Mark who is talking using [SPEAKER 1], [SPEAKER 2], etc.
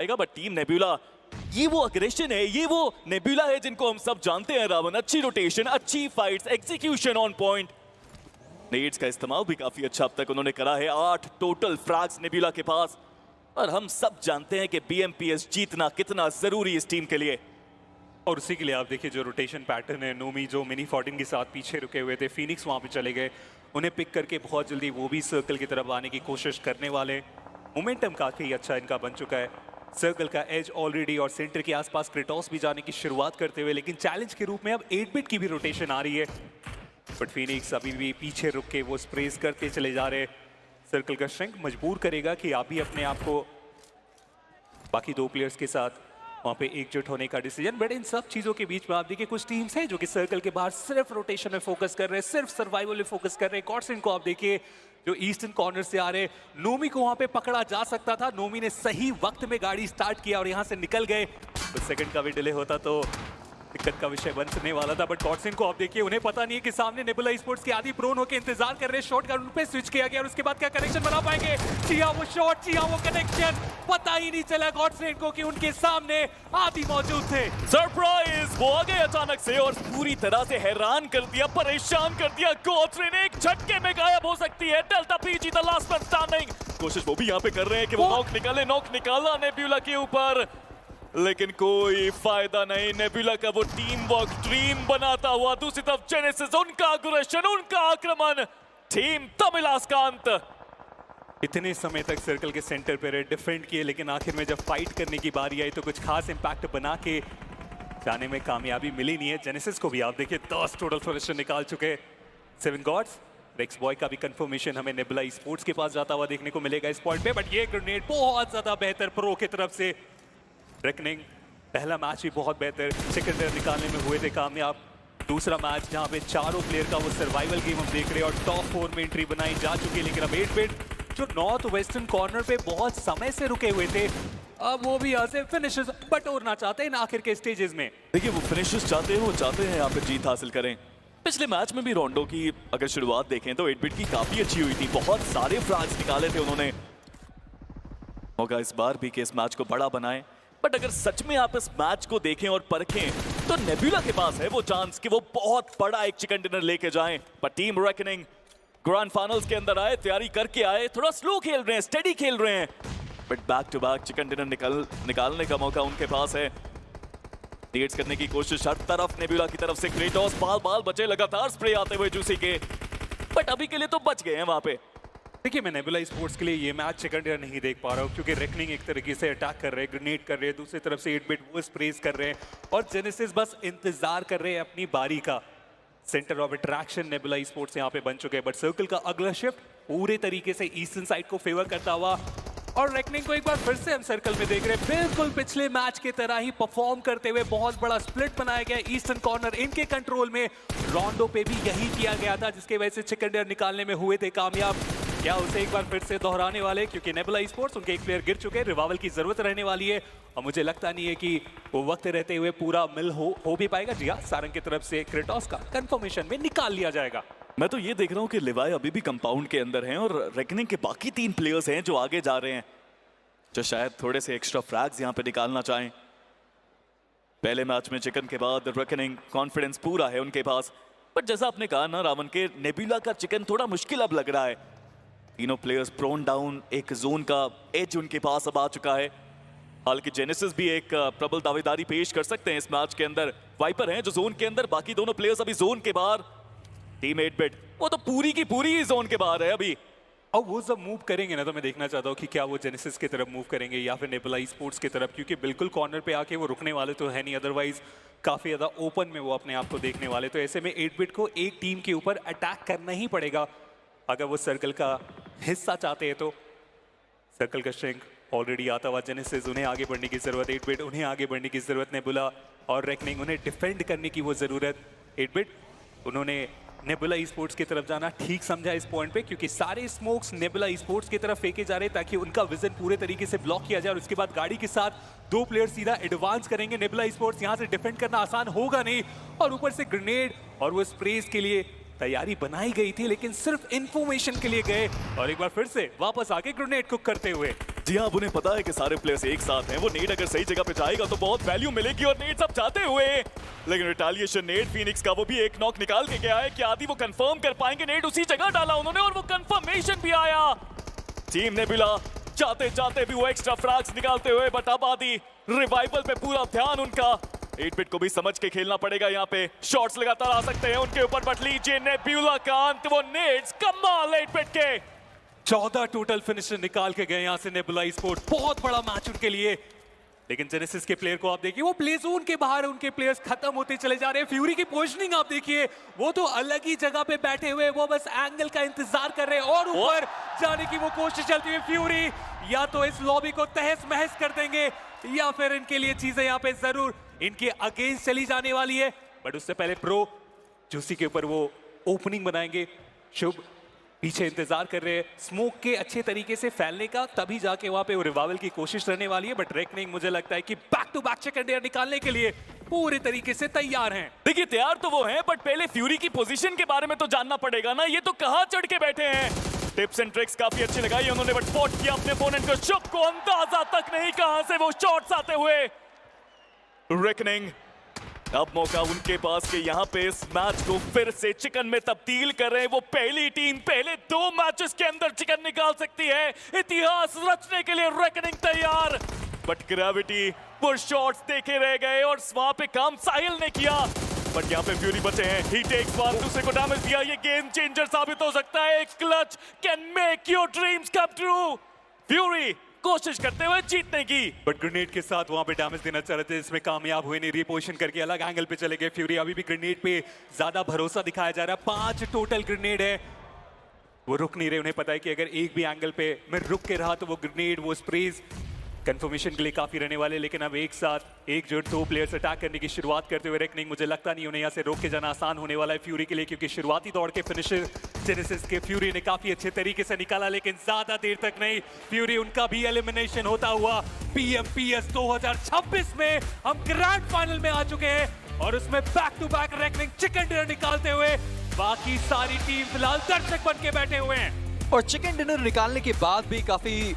[SPEAKER 1] But team nebula, ये वो aggression है, ये वो नेबुला है जिनको हम सब जानते हैं रावण। अच्छी रोटेशन, अच्छी फाइट्स, एग्जीक्यूशन ऑन पॉइंट। नेड्स का इस्तेमाल भी काफी अच्छा अब तक उन्होंने करा है। 8 टोटल फ्रैग्स नेबुला के पास, और हम सब जानते हैं कि BMPS जीतना कितना जरूरी इस टीम के लिए।
[SPEAKER 2] और उसी के लिए आप देखिए जो रोटेशन पैटर्न है, नोमी जो मिनी 14 के साथ पीछे रुके हुए थे, फिनिक्स वहां पे चले गए, उन्हें पिक करके बहुत जल्दी वो भी सर्कल की तरफ आने की कोशिश करने वाले। मोमेंटम काफी अच्छा इनका बन चुका है, सर्कल का एज ऑलरेडी, और सेंटर के आसपास क्रेटोस भी जाने की शुरुआत करते हुए, लेकिन चैलेंज के रूप में अब 8 बिट की भी रोटेशन आ रही है। बट फिनिक्स अभी भी पीछे रुक के वो स्प्रेस करते चले जा रहे। सर्कल का श्रिंक मजबूर करेगा कि आप भी अपने आप को बाकी 2 प्लेयर्स के साथ वहाँ पे एकजुट होने का डिसीजन। बट इन सब चीज़ों के बीच में आप देखिए कुछ टीम्स हैं जो कि सर्कल के बाहर सिर्फ रोटेशन में फोकस कर रहे हैं, सिर्फ सर्वाइवल में फोकस कर रहे हैं। गॉडसेन को आप देखिए जो ईस्टर्न कॉर्नर से आ रहे, नोमी को वहाँ पे पकड़ा जा सकता था, नोमी ने सही वक्त में गाड़ी स्टार्ट किया और यहाँ से निकल गए। कुछ सेकंड का भी डिले होता तो दिक्कत का विषय बनने वाला था। बट गॉडसेन को आप देखिए, उन्हें पता नहीं है कि सामने नेबुला स्पोर्ट्स के आदि प्रोन होकर इंतजार कर रहे। शॉट का उन पे स्विच किया गया और उसके बाद क्या कनेक्शन बना पाएंगे? चिया वो शॉट, चिया वो कनेक्शन, पता ही नहीं चला गॉडसेन को कि उनके सामने आदि मौजूद थे।
[SPEAKER 1] सरप्राइज! वो आ गए अचानक से और पूरी तरह से हैरान कर दिया, परेशान कर दिया। गॉडसेन एक झटके में गायब हो सकती है। Delta PG the last man standing. कोशिश वो भी यहाँ पे कर रहे हैं कि वो नॉक निकाला नेबुला के ऊपर, लेकिन कोई फायदा नहीं। नेबुला का वो टीम वर्क ड्रीम बनाता हुआ, दूसरी तरफ जेनेसिस, उनका अग्रेशन, उनका आक्रमण, टीम तमिलास का अंत।
[SPEAKER 2] इतने समय तक सर्कल के सेंटर पे रहे, डिफेंड किए, लेकिन आखिर में जब फाइट करने की बारी आई तो कुछ खास इंपैक्ट बना के जाने में कामयाबी मिली नहीं है। जेनेसिस को भी आप देखिए 10 टोटल फ्लोरेशन निकाल चुके। 7 गॉड्स, रेक्स बॉय का भी कंफर्मेशन हमें नेबुला स्पोर्ट्स के पास जाता हुआ देखने को मिलेगा इस पॉइंट पे। बट ये ग्रेनेड बहुत ज्यादा बेहतर प्रो की तरफ से। रेकनिंग पहला मैच भी बहुत बेहतर, चिकन डिनर निकालने में हुए थे कामयाब। दूसरा मैच जहां पे चारों प्लेयर का वो सर्वाइवल गेम हम देख रहे हैं और टॉप 4 में एंट्री बनाई जा चुकी है। लेकिन अब 8 बिट जो नॉर्थ वेस्टर्न कॉर्नर पे बहुत समय से रुके हुए थे, अब वो भी यहाँ से फिनिशेस बटोरना चाहते हैं आखिर के स्टेजेस में।
[SPEAKER 1] देखिए वो फिनिशेस चाहते हैं, वो चाहते हैं यहाँ पे जीत हासिल करें। पिछले मैच में भी रोंडो की अगर शुरुआत देखें तो 8 बिट की काफी अच्छी हुई थी, बहुत सारे फ्रैग्स निकाले थे उन्होंने। होगा इस बार भी कि इस मैच को बड़ा बनाएं। बट अगर सच में आप इस मैच को देखें और परखें तो नेबुला के पास है वो चांस कि वो बहुत बड़ा एक चिकन डिनर लेके जाएं। पर टीम रेकनिंग ग्रैंड फाइनल्स के अंदर आए, तैयारी करके आए, थोड़ा स्लो खेल रहे हैं, स्टेडी खेल रहे हैं, but back to back chicken dinner निकालने का मौका उनके पास है। लीड्स करने की कोशिश हर तरफ नेबुला की तरफ से। क्रेटोस बाल बचे, लगातार स्प्रे आते हुए जूसी के, बट अभी के लिए तो बच गए हैं वहां पे।
[SPEAKER 2] देखिए मैं नेबुला स्पोर्ट्स के लिए ये मैच चिकन डिनर नहीं देख पा रहा हूँ, क्योंकि रेकनिंग एक तरीके से अटैक कर रहे हैं, ग्रेनेड कर रहे हैं, दूसरी तरफ से 8 बिट वो स्प्रेस कर रहे हैं, और जेनेसिस बस इंतजार कर रहे हैं अपनी बारी का। Centre of attraction nebula sports यहाँ पे बन चुके हैं। बट सर्कल का अगला शिफ्ट पूरे तरीके से ईस्टर्न साइड को फेवर करता हुआ, और रेकनिंग को एक बार फिर से हम सर्कल में देख रहे हैं, बिल्कुल पिछले मैच की तरह ही परफॉर्म करते हुए। बहुत बड़ा स्प्लिट बनाया गया, ईस्टर्न कॉर्नर इनके कंट्रोल में। रोंडो पे भी यही किया गया था, जिसके वजह से चिकन डिनर निकालने में हुए थे कामयाब। क्या उसे एक बार फिर से दोहराने वाले, क्योंकि नेबुला स्पोर्ट्स उनके एक प्लेयर गिर चुके हैं, रिवाइवल की जरूरत रहने वाली है, और मुझे लगता नहीं है कि वो वक्त रहते हुए पूरा मिल हो भी पाएगा। जी हाँ, सारंग की तरफ से क्रेटोस का कंफर्मेशन में निकाल लिया जाएगा।
[SPEAKER 1] मैं तो ये देख रहा हूँ कि लिवाई अभी भी कंपाउंड के अंदर हैं, और रेकनिंग के बाकी 3 प्लेयर्स हैं जो आगे जा रहे हैं, जो शायद थोड़े से एक्स्ट्रा फ्रैग्स यहाँ पे निकालना चाहें। पहले मैच में चिकन के बाद रेकनिंग कॉन्फिडेंस पूरा है उनके पास। बट जैसा आपने कहा ना रावण, के नेबुला का चिकन थोड़ा मुश्किल अब लग रहा है। तीनों प्लेयर्स प्रोन डाउन, एक जोन का एज उनके पास अब आ चुका है। हालांकि जेनेसिस भी एक प्रबल दावेदारी पेश कर सकते हैं इस मैच के अंदर। वाइपर हैं जो जोन के अंदर, बाकी दोनों प्लेयर्स अभी जोन के बाहर। टीम 8 बिट वो तो पूरी की पूरी जोन के बाहर है अभी।
[SPEAKER 2] और वो जब मूव करेंगे ना, तो मैं देखना चाहता हूँ कि क्या वो जेनेसिस की तरफ मूव करेंगे या फिर नेबुला स्पोर्ट्स की तरफ, क्योंकि बिल्कुल कॉर्नर पे आके वो रुकने वाले तो है नहीं, अदरवाइज काफ़ी ज़्यादा ओपन में वो अपने आप को देखने वाले। तो ऐसे में 8 बिट को एक टीम के ऊपर अटैक करना ही पड़ेगा अगर वो सर्कल का हिस्सा चाहते हैं। तो सर्कल का श्रिंक ऑलरेडी आता हुआ, जेनेसिस उन्हें आगे बढ़ने की ज़रूरत, 8 बिट उन्हें आगे बढ़ने की ज़रूरत, नेबुला और रेकनिंग उन्हें डिफेंड करने की वो ज़रूरत। 8 बिट उन्होंने नेबुला स्पोर्ट्स की तरफ जाना ठीक समझा इस पॉइंट पे, क्योंकि सारे स्मोक्स नेबुला स्पोर्ट्स की तरफ फेंके जा रहे हैं ताकि उनका विजन पूरे तरीके से ब्लॉक किया जाए, और उसके बाद गाड़ी के साथ 2 प्लेयर सीधा एडवांस करेंगे। नेबुला स्पोर्ट्स यहाँ से डिफेंड करना आसान होगा नहीं, और ऊपर से ग्रेनेड और वो स्प्रेस के लिए तैयारी बनाई गई थी, लेकिन सिर्फ इंफॉर्मेशन के लिए गए, और एक बार फिर से वापस आके ग्रेनेड कुक करते हुए।
[SPEAKER 1] जी हाँ, अब उन्हें पता है कि सारे प्लेयर्स एक साथ हैं। वो नेड अगर सही जगह पे जाएगा तो बहुत वैल्यू मिलेगी और नेड सब जाते हुए, लेकिन रिटालिएशन नेड फिनिक्स का वो भी एक नॉक निकाल के गया है। क्या आदि वो कंफर्म कर पाएंगे? नेड उसी जगह डाला उन्होंने और वो कंफर्मेशन भी आया। टीम ने बिला जाते जाते भी वो एक्स्ट्रा फ्रैग्स निकालते हुए, बट अब आदि रिवाइवल पे पूरा ध्यान उनका। 8-बिट को भी समझ के खेलना पड़ेगा यहाँ पे। शॉट्स लगातार आ सकते हैं उनके ऊपर, बट लीजिए नेब्यूला का अंत, वो नेड्स कमाल 8-बिट के।
[SPEAKER 2] 14 टोटल फिनिशर निकाल के गए यहाँ से नेबुला स्पोर्ट। बहुत बड़ा मैच उनके लिए, लेकिन जेनेसिस के प्लेयर को आप देखिए, वो प्ले जोन के बाहर उनके प्लेयर्स खत्म होते चले जा रहे हैं। फ्यूरी की पोजीशनिंग आप देखिए, वो तो अलग ही जगह पे बैठे हुए, वो बस एंगल का इंतजार कर रहे हैं और ऊपर जाने की वो कोशिश चलती हुई। फ्यूरी या तो इस लॉबी को तहस महस कर देंगे या फिर इनके लिए चीजें यहाँ पे जरूर इनके अगेंस्ट चली जाने वाली है। बट उससे पहले प्रो जूसी के ऊपर वो ओपनिंग बनाएंगे। शुभ पीछे इंतजार कर रहे हैं स्मोक के अच्छे तरीके से फैलने का, तभी जाके वहां पे वो रिवाइवल की कोशिश रहने वाली है। बट रेकनिंग मुझे लगता है कि बैक टू बैक सेकंड निकालने के लिए पूरे तरीके से तैयार हैं।
[SPEAKER 1] देखिए तैयार तो वो हैं, बट पहले फ्यूरी की पोजीशन के बारे में तो जानना पड़ेगा ना। ये तो कहां चढ़ के बैठे हैं। टिप्स एंड ट्रिक्स काफी अच्छी लगाई उन्होंने, बट स्पॉट किया अपने ओपोनेंट को। शुभ को अंदाजा तक नहीं कहां से वो शॉट्स आते हुए। रेकनिंग अब मौका उनके पास कि यहाँ पे इस मैच को फिर से चिकन में तब्दील कर रहे हैं। वो पहली टीम पहले 2 मैचेस के अंदर चिकन निकाल सकती है। इतिहास रचने के लिए रेकनिंग तैयार, बट ग्रेविटी वो शॉट्स देखे रह गए और वहां पे काम साहिल ने किया। बट यहाँ पे फ्यूरी बचे हैं। ही टेक्स वन, दूसरे को डैमेज दिया। ये गेम चेंजर साबित हो सकता है। Clutch can make your dreams come true. Fury कोशिश करते हुए जीतने की,
[SPEAKER 2] बट ग्रेनेड के साथ वहां पे डैमेज देना चाह रहे थे, इसमें कामयाब हुए नहीं। रिपोजिशन करके अलग एंगल पे चले गए फ्यूरी। अभी भी ग्रेनेड पे ज्यादा भरोसा दिखाया जा रहा है। 5 टोटल ग्रेनेड है, वो रुक नहीं रहे। उन्हें पता है कि अगर एक भी एंगल पे मैं रुक के रहा तो वो ग्रेनेड वो स्प्रेज कंफर्मेशन के लिए काफी रहने वाले। लेकिन अब एक साथ एक जो 2 प्लेयर्स अटैक करने की शुरुआत करते हुए रेकनिंग, मुझे लगता नहीं उन्हें यहाँ से रोक के जाना आसान होने वाला है फ्यूरी के लिए, क्योंकि शुरुआती दौड़ के फिनिशर जेनेसिस के फ्यूरी ने काफी अच्छे तरीके से निकाला। लेकिन ज्यादा देर तक नहीं, फ्यूरी उनका भी एलिमिनेशन होता हुआ। PMPS 2026 में हम ग्रैंड फाइनल में आ चुके हैं और उसमें back to back reckoning chicken dinner निकालते हुए बाकी सारी टीम फिलहाल दर्शक बन के बैठे हुए हैं।
[SPEAKER 3] और चिकन डिनर निकालने के बाद भी काफी